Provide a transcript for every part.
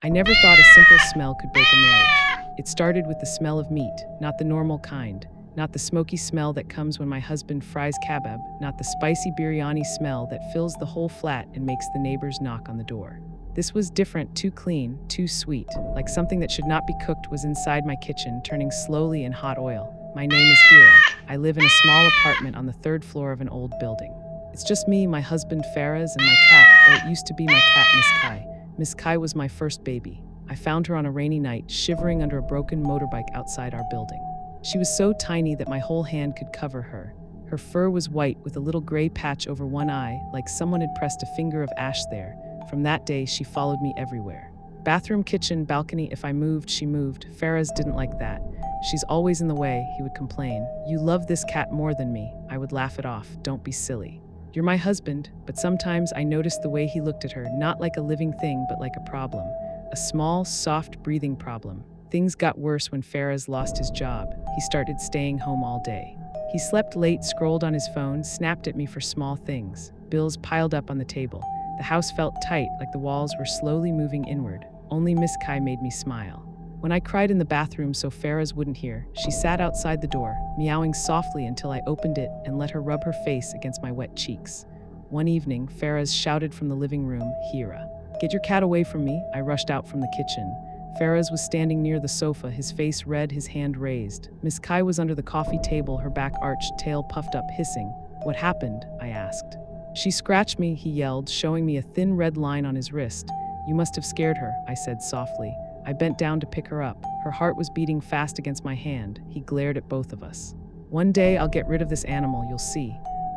I never thought a simple smell could break a marriage. It started with the smell of meat, not the normal kind, not the smoky smell that comes when my husband fries kebab, not the spicy biryani smell that fills the whole flat and makes the neighbors knock on the door. This was different, too clean, too sweet, like something that should not be cooked was inside my kitchen, turning slowly in hot oil. My name is Hira. I live in a small apartment on the third floor of an old building. It's just me, my husband Faraz, and my cat, or it used to be my cat Miss Kai. Miss Kai was my first baby. I found her on a rainy night, shivering under a broken motorbike outside our building. She was so tiny that my whole hand could cover her. Her fur was white with a little gray patch over one eye, like someone had pressed a finger of ash there. From that day, she followed me everywhere. Bathroom, kitchen, balcony, if I moved, she moved. Faraz didn't like that. She's always in the way, he would complain. You love this cat more than me. I would laugh it off. Don't be silly. You're my husband, but sometimes I noticed the way he looked at her, not like a living thing, but like a problem. A small, soft breathing problem. Things got worse when Faraz lost his job. He started staying home all day. He slept late, scrolled on his phone, snapped at me for small things. Bills piled up on the table. The house felt tight, like the walls were slowly moving inward. Only Miss Kai made me smile. When I cried in the bathroom so Faraz wouldn't hear, she sat outside the door, meowing softly until I opened it and let her rub her face against my wet cheeks. One evening, Faraz shouted from the living room, Hira. Get your cat away from me. I rushed out from the kitchen. Faraz was standing near the sofa, his face red, his hand raised. Miss Kai was under the coffee table, her back arched, tail puffed up, hissing. What happened? I asked. She scratched me, he yelled, showing me a thin red line on his wrist. You must have scared her, I said softly. I bent down to pick her up. Her heart was beating fast against my hand. He glared at both of us. One day I'll get rid of this animal, you'll see.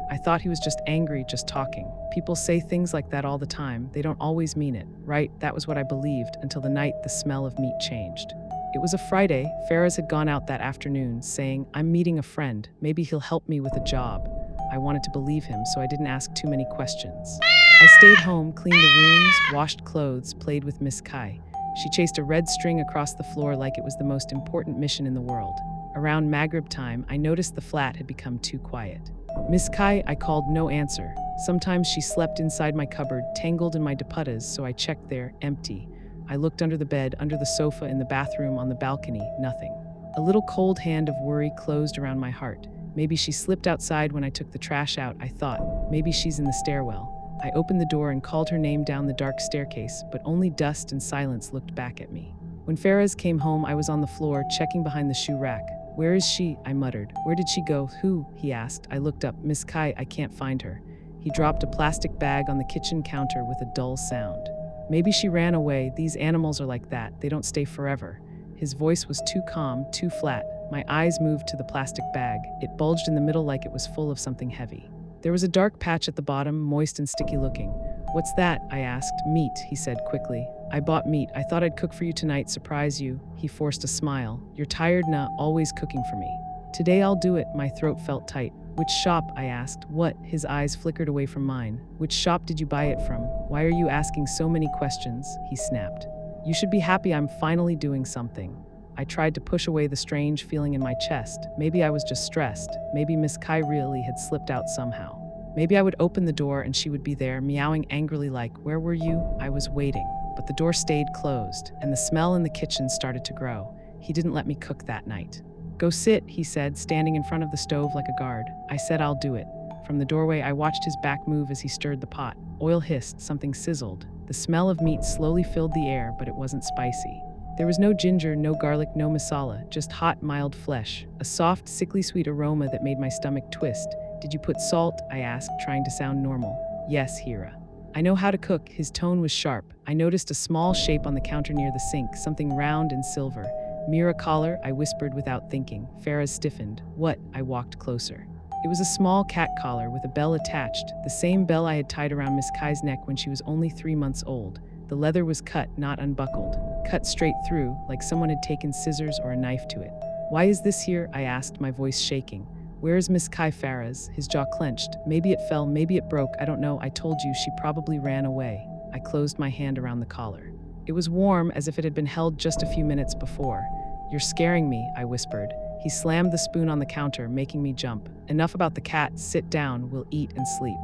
I thought he was just angry, just talking. People say things like that all the time. They don't always mean it, right? That was what I believed until the night the smell of meat changed. It was a Friday. Faraz had gone out that afternoon, saying, I'm meeting a friend. Maybe he'll help me with a job. I wanted to believe him, so I didn't ask too many questions. I stayed home, cleaned the rooms, washed clothes, played with Miss Kai. She chased a red string across the floor like it was the most important mission in the world. Around Maghrib time, I noticed the flat had become too quiet. Miss Kai, I called, no answer. Sometimes she slept inside my cupboard, tangled in my dupattas, so I checked there, empty. I looked under the bed, under the sofa, in the bathroom, on the balcony, nothing. A little cold hand of worry closed around my heart. Maybe she slipped outside when I took the trash out, I thought. Maybe she's in the stairwell. I opened the door and called her name down the dark staircase, but only dust and silence looked back at me. When Faraz came home, I was on the floor, checking behind the shoe rack. Where is she? I muttered. Where did she go? Who? He asked. I looked up. Miss Kai, I can't find her. He dropped a plastic bag on the kitchen counter with a dull sound. Maybe she ran away. These animals are like that. They don't stay forever. His voice was too calm, too flat. My eyes moved to the plastic bag. It bulged in the middle like it was full of something heavy. There was a dark patch at the bottom, moist and sticky looking. What's that? I asked. Meat, he said quickly. I bought meat. I thought I'd cook for you tonight, surprise you. He forced a smile. You're tired, nah, always cooking for me. Today I'll do it. My throat felt tight. Which shop? I asked. What? His eyes flickered away from mine. Which shop did you buy it from? Why are you asking so many questions? He snapped. You should be happy I'm finally doing something. I tried to push away the strange feeling in my chest. Maybe I was just stressed. Maybe Miss Kai really had slipped out somehow. Maybe I would open the door and she would be there, meowing angrily like, where were you? I was waiting. But the door stayed closed, and the smell in the kitchen started to grow. He didn't let me cook that night. Go sit, he said, standing in front of the stove like a guard. I said I'll do it. From the doorway, I watched his back move as he stirred the pot. Oil hissed, something sizzled. The smell of meat slowly filled the air, but it wasn't spicy. There was no ginger, no garlic, no masala, just hot, mild flesh, a soft, sickly sweet aroma that made my stomach twist. Did you put salt? I asked, trying to sound normal. Yes, Hira. I know how to cook. His tone was sharp. I noticed a small shape on the counter near the sink, something round and silver. Mira collar, I whispered without thinking. Faraz stiffened. What? I walked closer. It was a small cat collar with a bell attached, the same bell I had tied around Miss Kai's neck when she was only 3 months old. The leather was cut, not unbuckled. Cut straight through, like someone had taken scissors or a knife to it. Why is this here? I asked, my voice shaking. Where is Miss Kai? Faraz? His jaw clenched. Maybe it fell, maybe it broke, I don't know. I told you, she probably ran away. I closed my hand around the collar. It was warm, as if it had been held just a few minutes before. You're scaring me, I whispered. He slammed the spoon on the counter, making me jump. Enough about the cat, sit down, we'll eat and sleep.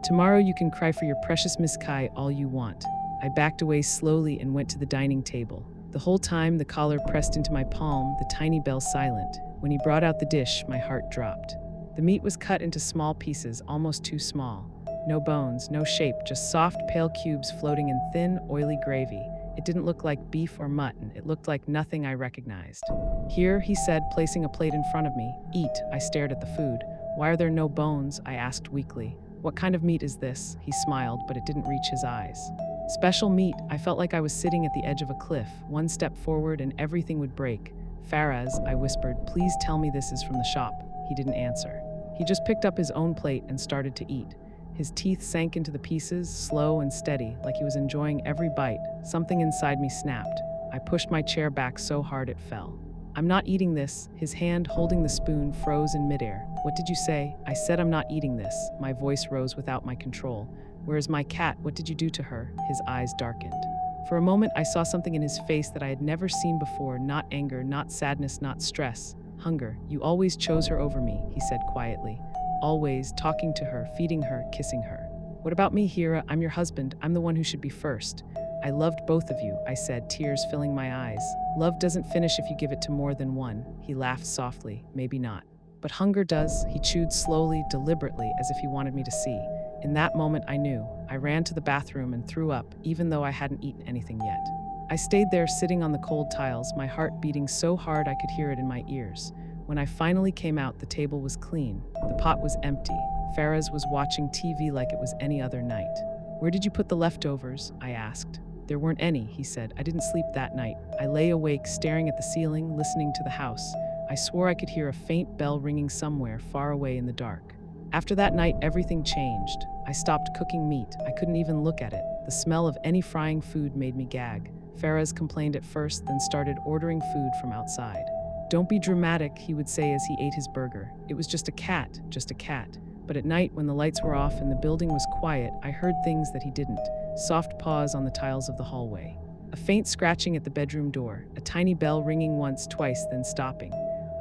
Tomorrow you can cry for your precious Miss Kai all you want. I backed away slowly and went to the dining table. The whole time, the collar pressed into my palm, the tiny bell silent. When he brought out the dish, my heart dropped. The meat was cut into small pieces, almost too small. No bones, no shape, just soft, pale cubes floating in thin, oily gravy. It didn't look like beef or mutton. It looked like nothing I recognized. "Here," he said, placing a plate in front of me. "Eat." I stared at the food. "Why are there no bones?" I asked weakly. "What kind of meat is this?" He smiled, but it didn't reach his eyes. "Special meat." I felt like I was sitting at the edge of a cliff. One step forward and everything would break. "Faraz," I whispered, "please tell me this is from the shop." He didn't answer. He just picked up his own plate and started to eat. His teeth sank into the pieces, slow and steady, like he was enjoying every bite. Something inside me snapped. I pushed my chair back so hard it fell. "I'm not eating this." His hand holding the spoon froze in midair. "What did you say?" I said, "I'm not eating this." My voice rose without my control. "Where's my cat? What did you do to her?" His eyes darkened. For a moment, I saw something in his face that I had never seen before. Not anger, not sadness, not stress. Hunger. "You always chose her over me," he said quietly. "Always, talking to her, feeding her, kissing her." "What about me, Hira? I'm your husband. I'm the one who should be first." "I loved both of you," I said, tears filling my eyes. "Love doesn't finish if you give it to more than one." He laughed softly. "Maybe not. But hunger does." He chewed slowly, deliberately, as if he wanted me to see. In that moment, I knew. I ran to the bathroom and threw up, even though I hadn't eaten anything yet. I stayed there sitting on the cold tiles, my heart beating so hard I could hear it in my ears. When I finally came out, the table was clean. The pot was empty. Faraz was watching TV like it was any other night. "Where did you put the leftovers?" I asked. "There weren't any," he said. "I didn't sleep that night. I lay awake, staring at the ceiling, listening to the house. I swore I could hear a faint bell ringing somewhere far away in the dark." After that night, everything changed. I stopped cooking meat. I couldn't even look at it. The smell of any frying food made me gag. Faraz complained at first, then started ordering food from outside. "Don't be dramatic," he would say as he ate his burger. "It was just a cat, just a cat." But at night, when the lights were off and the building was quiet, I heard things that he didn't. Soft paws on the tiles of the hallway. A faint scratching at the bedroom door. A tiny bell ringing once, twice, then stopping.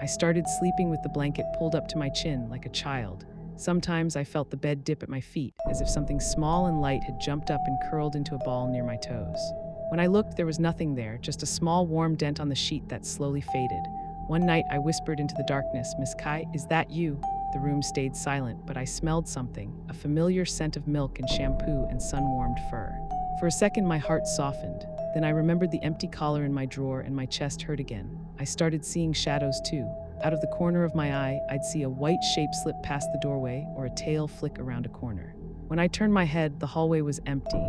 I started sleeping with the blanket pulled up to my chin like a child. Sometimes I felt the bed dip at my feet, as if something small and light had jumped up and curled into a ball near my toes. When I looked, there was nothing there, just a small warm dent on the sheet that slowly faded. One night, I whispered into the darkness, "Miss Kai, is that you?" The room stayed silent, but I smelled something, a familiar scent of milk and shampoo and sun-warmed fur. For a second, my heart softened. Then I remembered the empty collar in my drawer and my chest hurt again. I started seeing shadows too. Out of the corner of my eye, I'd see a white shape slip past the doorway or a tail flick around a corner. When I turned my head, the hallway was empty.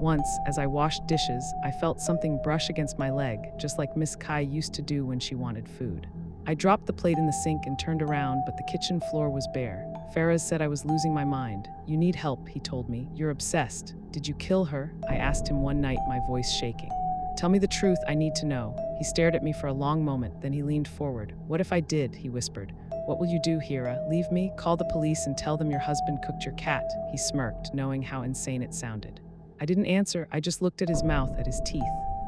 Once, as I washed dishes, I felt something brush against my leg, just like Miss Kai used to do when she wanted food. I dropped the plate in the sink and turned around, but the kitchen floor was bare. Faraz said I was losing my mind. "You need help," he told me. "You're obsessed." "Did you kill her?" I asked him one night, my voice shaking. "Tell me the truth, I need to know." He stared at me for a long moment, then he leaned forward. "What if I did?" he whispered. "What will you do, Hira? Leave me? Call the police and tell them your husband cooked your cat?" He smirked, knowing how insane it sounded. I didn't answer, I just looked at his mouth, at his teeth.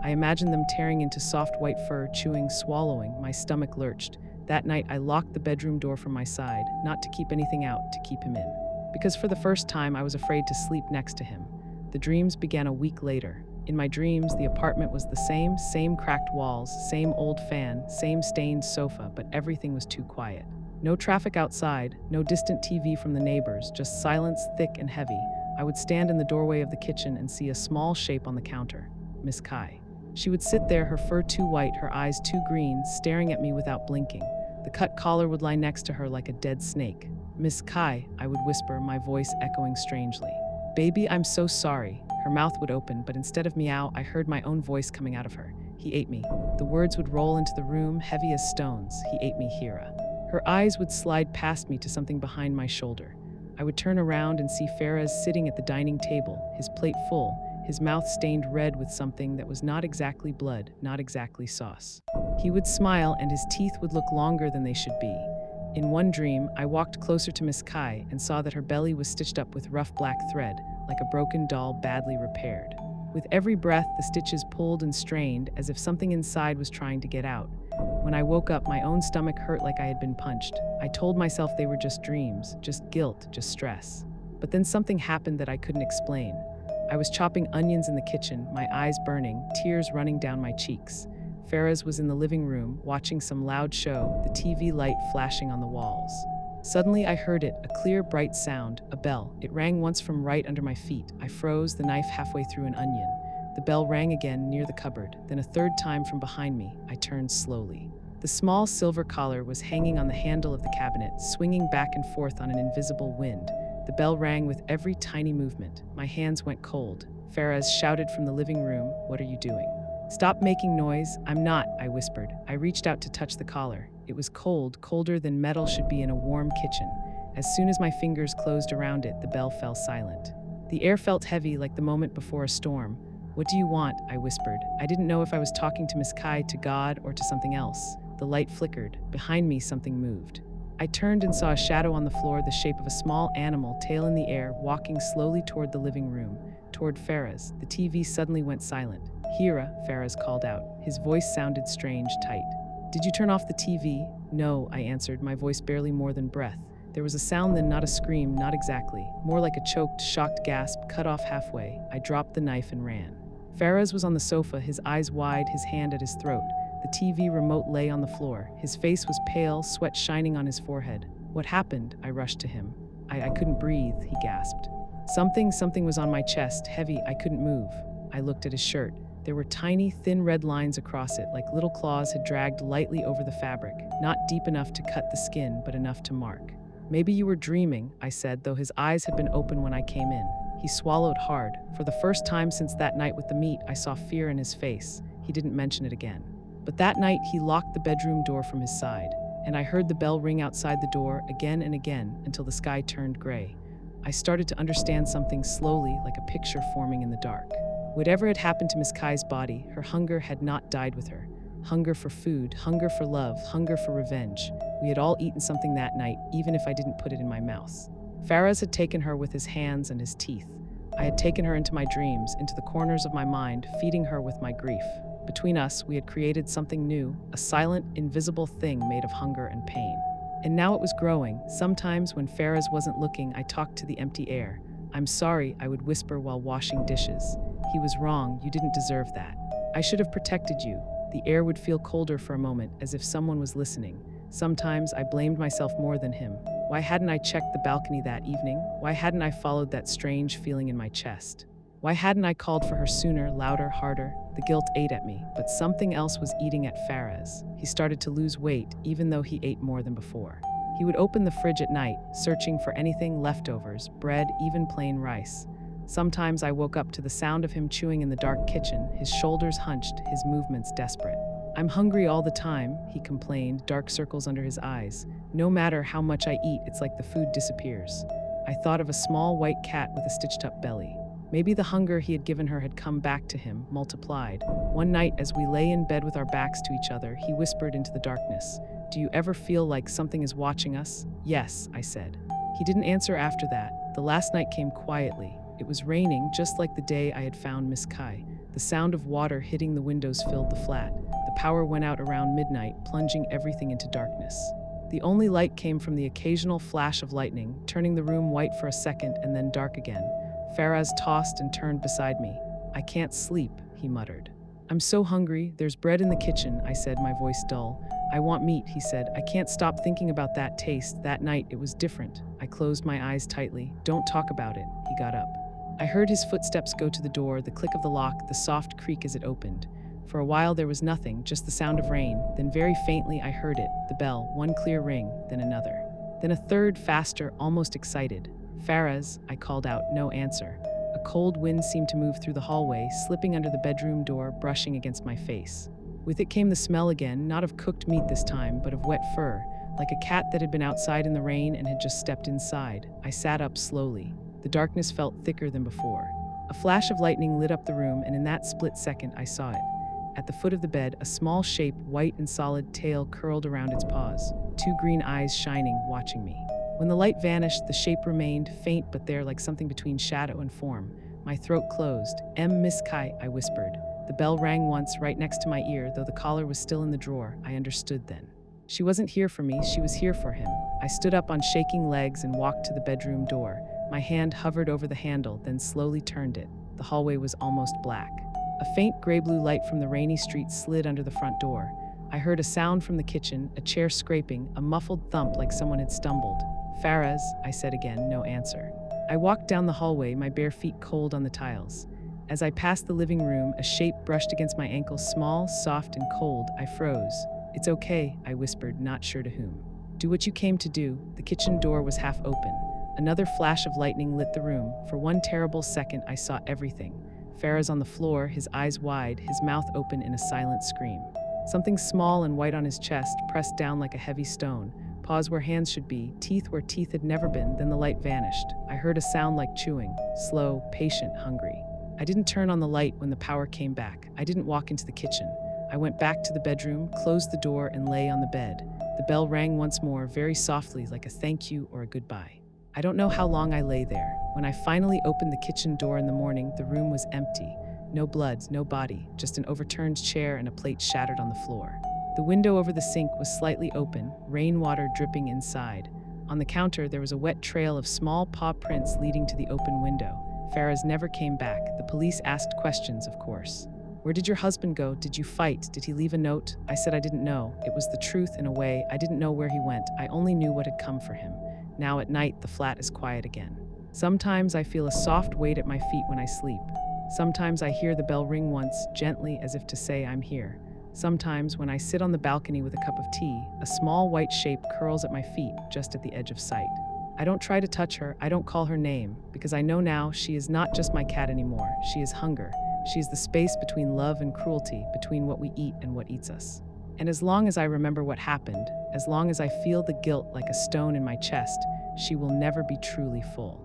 I imagined them tearing into soft white fur, chewing, swallowing. My stomach lurched. That night, I locked the bedroom door from my side, not to keep anything out, to keep him in. Because for the first time, I was afraid to sleep next to him. The dreams began a week later. In my dreams, the apartment was the same cracked walls, same old fan, same stained sofa, but everything was too quiet. No traffic outside, no distant TV from the neighbors, just silence thick and heavy. I would stand in the doorway of the kitchen and see a small shape on the counter. Miss Kai. She would sit there, her fur too white, her eyes too green, staring at me without blinking. The cut collar would lie next to her like a dead snake. "Miss Kai," I would whisper, my voice echoing strangely. "Baby, I'm so sorry." Her mouth would open, but instead of meow, I heard my own voice coming out of her. "He ate me." The words would roll into the room, heavy as stones. "He ate me, Hira." Her eyes would slide past me to something behind my shoulder. I would turn around and see Faraz sitting at the dining table, his plate full, his mouth stained red with something that was not exactly blood, not exactly sauce. He would smile and his teeth would look longer than they should be. In one dream, I walked closer to Miss Kai and saw that her belly was stitched up with rough black thread, like a broken doll badly repaired. With every breath, the stitches pulled and strained as if something inside was trying to get out. When I woke up, my own stomach hurt like I had been punched. I told myself they were just dreams, just guilt, just stress. But then something happened that I couldn't explain. I was chopping onions in the kitchen, my eyes burning, tears running down my cheeks. Faraz was in the living room, watching some loud show, the TV light flashing on the walls. Suddenly I heard it, a clear, bright sound, a bell. It rang once from right under my feet. I froze, the knife halfway through an onion. The bell rang again near the cupboard, then a third time from behind me. I turned slowly. The small silver collar was hanging on the handle of the cabinet, swinging back and forth on an invisible wind. The bell rang with every tiny movement. My hands went cold. Faraz shouted from the living room, "What are you doing?" "Stop making noise." "I'm not," I whispered. I reached out to touch the collar. It was cold, colder than metal should be in a warm kitchen. As soon as my fingers closed around it, the bell fell silent. The air felt heavy, like the moment before a storm. "What do you want?" I whispered. I didn't know if I was talking to Miss Kai, to God, or to something else. The light flickered. Behind me, something moved. I turned and saw a shadow on the floor, the shape of a small animal, tail in the air, walking slowly toward the living room, toward Faraz. The TV suddenly went silent. "Hira," Faraz called out. His voice sounded strange, tight. "Did you turn off the TV?" "No," I answered, my voice barely more than breath. There was a sound, then not a scream, not exactly. More like a choked, shocked gasp, cut off halfway. I dropped the knife and ran. Faraz was on the sofa, his eyes wide, his hand at his throat. The TV remote lay on the floor. His face was pale, sweat shining on his forehead. "What happened?" I rushed to him. I couldn't breathe," he gasped. Something was on my chest, heavy, I couldn't move. I looked at his shirt. There were tiny, thin red lines across it, like little claws had dragged lightly over the fabric, not deep enough to cut the skin, but enough to mark. "Maybe you were dreaming," I said, though his eyes had been open when I came in. He swallowed hard. For the first time since that night with the meat, I saw fear in his face. He didn't mention it again. But that night, he locked the bedroom door from his side, and I heard the bell ring outside the door again and again until the sky turned gray. I started to understand something slowly, like a picture forming in the dark. Whatever had happened to Miss Kai's body, her hunger had not died with her. Hunger for food, hunger for love, hunger for revenge. We had all eaten something that night, even if I didn't put it in my mouth. Faraz had taken her with his hands and his teeth. I had taken her into my dreams, into the corners of my mind, feeding her with my grief. Between us, we had created something new, a silent, invisible thing made of hunger and pain. And now it was growing. Sometimes, when Faraz wasn't looking, I talked to the empty air. "I'm sorry," I would whisper while washing dishes. "He was wrong, you didn't deserve that. I should have protected you." The air would feel colder for a moment, as if someone was listening. Sometimes I blamed myself more than him. Why hadn't I checked the balcony that evening? Why hadn't I followed that strange feeling in my chest? Why hadn't I called for her sooner, louder, harder? The guilt ate at me, but something else was eating at Faraz. He started to lose weight, even though he ate more than before. He would open the fridge at night, searching for anything, leftovers, bread, even plain rice. Sometimes I woke up to the sound of him chewing in the dark kitchen, his shoulders hunched, his movements desperate. "I'm hungry all the time," he complained, dark circles under his eyes. "No matter how much I eat, it's like the food disappears." I thought of a small white cat with a stitched-up belly. Maybe the hunger he had given her had come back to him, multiplied. One night, as we lay in bed with our backs to each other, he whispered into the darkness, "Do you ever feel like something is watching us?" "Yes," I said. He didn't answer after that. The last night came quietly. It was raining, just like the day I had found Miss Kai. The sound of water hitting the windows filled the flat. The power went out around midnight, plunging everything into darkness. The only light came from the occasional flash of lightning, turning the room white for a second and then dark again. Faraz tossed and turned beside me. "I can't sleep," he muttered. "I'm so hungry. There's bread in the kitchen," I said, my voice dull. "I want meat," he said. "I can't stop thinking about that taste. That night, it was different." I closed my eyes tightly. "Don't talk about it." He got up. I heard his footsteps go to the door, the click of the lock, the soft creak as it opened. For a while there was nothing, just the sound of rain. Then very faintly I heard it, the bell, one clear ring, then another. Then a third, faster, almost excited. "Faraz," I called out, no answer. A cold wind seemed to move through the hallway, slipping under the bedroom door, brushing against my face. With it came the smell again, not of cooked meat this time, but of wet fur, like a cat that had been outside in the rain and had just stepped inside. I sat up slowly. The darkness felt thicker than before. A flash of lightning lit up the room, and in that split second I saw it. At the foot of the bed, a small shape, white and solid, tail curled around its paws, two green eyes shining, watching me. When the light vanished, the shape remained, faint but there, like something between shadow and form. My throat closed. Miss Kai," I whispered. The bell rang once, right next to my ear, though the collar was still in the drawer. I understood then. She wasn't here for me, she was here for him. I stood up on shaking legs and walked to the bedroom door. My hand hovered over the handle, then slowly turned it. The the hallway was almost black. A faint gray-blue light from the rainy street slid under the front door. I heard a sound from the kitchen, a chair scraping, a muffled thump like someone had stumbled. "Faraz," I said again, no answer. I walked down the hallway, my bare feet cold on the tiles. As I passed the living room, a shape brushed against my ankle, small, soft, and cold. I froze. "It's okay," I whispered, not sure to whom. "Do what you came to do." The kitchen door was half open. Another flash of lightning lit the room. For one terrible second, I saw everything. Faraz on the floor, his eyes wide, his mouth open in a silent scream. Something small and white on his chest, pressed down like a heavy stone. Paws where hands should be, teeth where teeth had never been. Then the light vanished. I heard a sound like chewing, slow, patient, hungry. I didn't turn on the light when the power came back. I didn't walk into the kitchen. I went back to the bedroom, closed the door, and lay on the bed. The bell rang once more, very softly, like a thank you or a goodbye. I don't know how long I lay there. When I finally opened the kitchen door in the morning, the room was empty. No blood, no body, just an overturned chair and a plate shattered on the floor. The window over the sink was slightly open, rainwater dripping inside. On the counter, there was a wet trail of small paw prints leading to the open window. Faraz never came back. The police asked questions, of course. "Where did your husband go? Did you fight? Did he leave a note?" I said I didn't know. It was the truth in a way. I didn't know where he went. I only knew what had come for him. Now at night, the flat is quiet again. Sometimes I feel a soft weight at my feet when I sleep. Sometimes I hear the bell ring once, gently, as if to say I'm here. Sometimes, when I sit on the balcony with a cup of tea, a small white shape curls at my feet, just at the edge of sight. I don't try to touch her, I don't call her name, because I know now she is not just my cat anymore. She is hunger. She is the space between love and cruelty, between what we eat and what eats us. And as long as I remember what happened, as long as I feel the guilt like a stone in my chest, she will never be truly full.